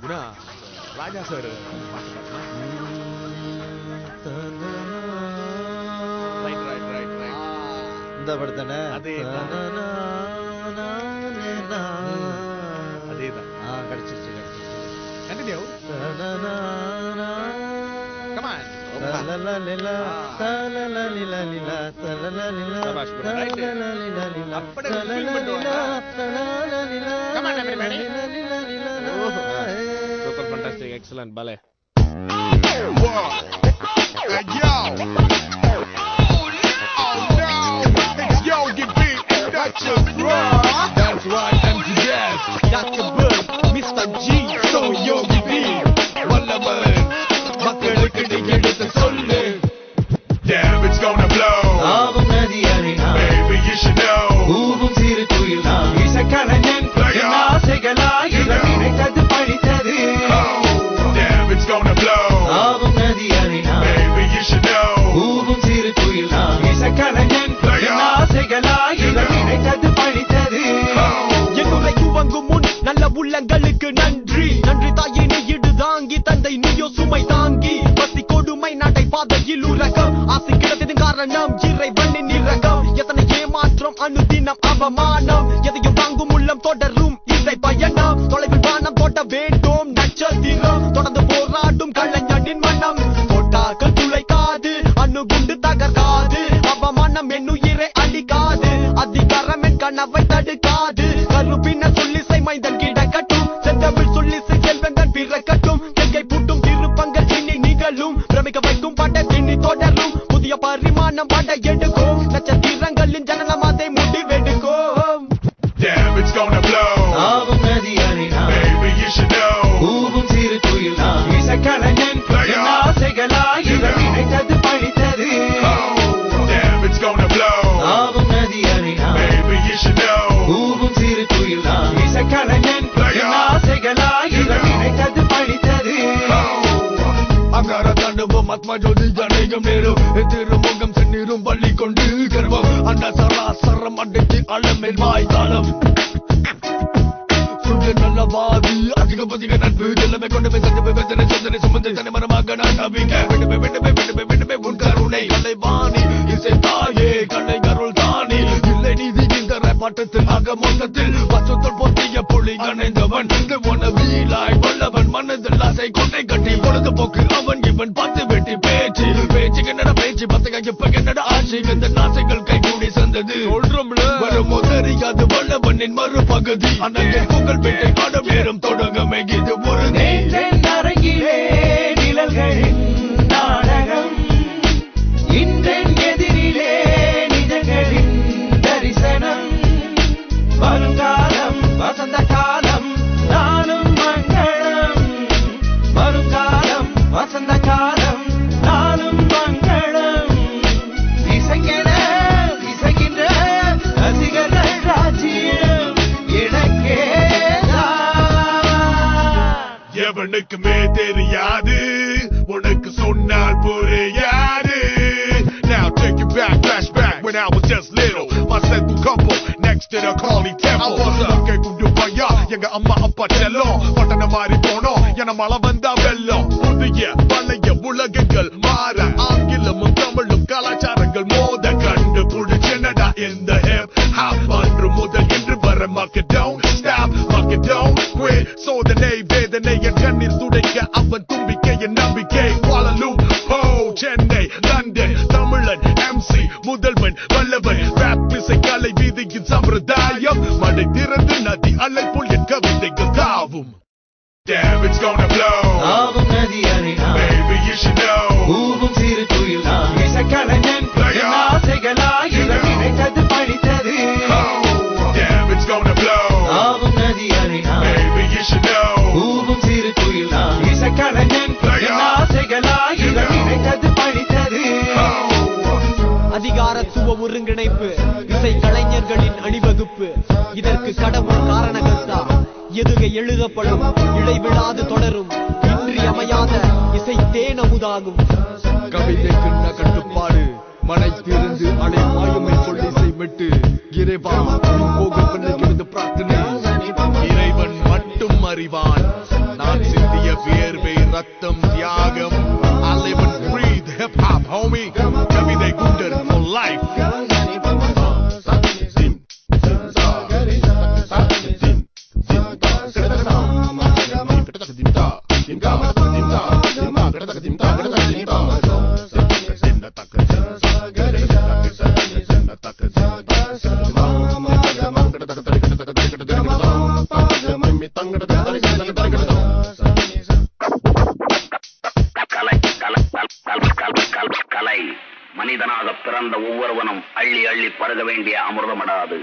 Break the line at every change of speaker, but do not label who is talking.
குணா ராஜா sir
இந்த படத்தானே
அதேதான்
கிடைச்சிருச்சு
continue come on
super fantastic excellent ballet
hey yo
that's right MTS Dr. Bird Mr. G so Yogi B வல்லவன் மக்களுக்கு நீ எடுத்து சொல்லு
damn it's gonna blow
ஆவும் நதி அணினா
baby you should know
ஊவும் சிறு குயில் நான் இசைக்கலைஞன் என் ஆசைகளாய் இவர் நினைத்தது படித்தது
damn it's gonna blow
ஆவும் நதி அணினா
baby you should know
ஊவும் சிறு குயில் நான் இசைக்கலைஞன் என் ஆசைகளாய் இவர் நினைத்தது படித்தது
என்னுரை துவங்கும் முன் நல்ல உள்ளங்களுக்கு நன்றி நன்றி தாயே நீ இடு தாங்கி தந்தை நீயோ சுமை தாங்கி பசி கொடுமை நடை பாதையில் உலகம் ஆசை கிடத்தது காரணம் இறைவனின் இரகம் எத்தனை ஏமாற்றம் அனுதினம் அவமானம் எதையும் தாங்கும் உள்ளம் தொடரும் இசை பயணம் தொலைவில் வானம் தொட்ட வேண்டும் நட்சத்திரம் தொடர்ந்து போராடும் கலைஞனின் மனம் தொட்டாக்கள் துளைக்காது அணுகுண்டு தகர்க்காது அவமானம் என்னுயிரை அழிக்காது அதிகாரம் என் கனவை தடுக்காது கருப்பின சொல்லிசை மைந்தன் கிடக்கட்டும் செந்தமிழ் சொல்லிசை செல்வந்தன் பிறக்கட்டும் கெங்கை பூட்டும் திருப்பங்கள் இனி நிகழும் பிரமிக்க வைக்கும் பட இனி தொடரும் புதிய பரிமாணம் பட எடுக்கும் நட்சத்திரங்களின் ஜனனம் அதை முடிவெடுக்கும்
damn it's gonna blow
ஆவும் நதி அணினா
baby you should know
ஊவும் சிறு குயில் நான் இசைக்கலைஞன் என் ஆசைகளாய் இவர் நினைத்தது படித்தது
damn it's gonna blow
ஆவும் நதி அணினா
baby you should know
ஊவும் சிறு குயில் நான் இசைக்கலைஞன் என் ஆசைகளாய் இவர் நினைத்தது படித்தது
அங்கார தாண்டவம் ஆத்மா ஜோதி ஜனேகம் நேரும் திருமுகம் செந்நீரும் பள்ளி கொண்டு கர்வம் அந்த சராசரம் அடைத்து அளமேல் வாய்தாளம் சுய நல்லவாதி அதிக பதிக நட்பு எல்லாமே கொண்டு போய் சந்தவை வெத்தனை சொந்தனை சுமந்து தனி மரமாக நான் நம்பிக்கை விடுமே உன் கருணை கலைவாணி இசை தாயே கலை கருள் தானி இல்லை நீதி இந்த பாட்டத்தில் ஆக மொத்தத்தில் பச்சத்தல் பொத்திய புலி கணைந்தவன் வீலாய் வல்லவன் மனதில் ஆசை கொண்டை கட்டி பொழுதுபோக்கு அவன் இவன் பார்த்து வெட்டி பேச்சு பேச்சுக்கு என்னடா பேச்சு பத்தக இப்ப என்னடா ஆட்சி இந்த நாசைகள் கைகூடி சந்தது வரும் தெரியாது வல்லவனின் மறுபகுதி அண்ணன் புகழ் பேட்டை ஆடும் நேரம் தொடங்கமே இது ஒரு
நேற்றென் அரங்கிலே நிழல்களின் நாடகம் இன்றென் எதிரிலே நிஜங்களின் தரிசனம் வருங்காலம் வசந்த காலம் நானும் மங்களம் வருங்காலம் வசந்த காலம் நானும் மங்களம் இசைக்கின்ற ரசிகர்கள் ராஜ்யம்
எவனுக்குமே தெரியாது உனக்கு சொன்னால் புரியாது now take you back flashback when I was just little my second couple next to the Kali temple okay குண்டு பையா எங்க அம்மா அப்பா செல்லம் பட்டண மாறி போனோம் என மழை வந்தா வெள்ளம் புதிய பழைய உலகங்கள் மாற ஆங்கிலமும் தமிழும் கலாச்சாரங்கள் மோத கண்டு புடிச்சனடா இந்த hip hop அன்று முதல் இன்று வர market don't stop market don't quit சோதனை வேதனை என் கண்ணீர் துடைக்க அவன் தும்பிக்கை என் நம்பிக்கை வாழலும் ஹோ சென்னை லண்டன் தமிழன் MC முதல்வன் வல்லவன் ராப் இசை கலை வீதியின் சம்பிரதாயம் மழை திறந்து நதி அலை போல் என் கவிதைகள் தாவும் damn it's gonna blow
ஆவும் நதி அணினா
baby you should know
ஊவும் சிறு குயில் நான் இசைக்கலைஞன் என் ஆசைகளாய் இவர் நினைத்தது படித்தது
damn it's gonna blow
ஆவும் நதி அணினா
baby you should know
ஊவும் சிறு குயில் நான் இசைக்கலைஞன் என் ஆசைகளாய் இவர் நினைத்தது படித்தது
அதிகாரத்துவ ஒருங்கிணைப்பு இசை கலைஞர்களின் அணிவகுப்பு இதற்கு கடவுள் காரணகர்த்தா எதுகை எழுதப்படும் இடைவிடாது தொடரும் இன்றியமையாத இசை தேனமுதாகும்
கவிதைக்கு கட்டுப்பாடு மனை திறந்து அலை மாயுமை சொல்லி செய்விட்டு இறைவா போக பிறந்து பிரார்த்தனை இறைவன் மட்டும் அறிவான் நான் me tangada tangada tangada tangada.
கலை மனிதனாக பிறந்த ஒவ்வொருவனும் அள்ளி அள்ளி பருக வேண்டிய அமிர்தமடாது.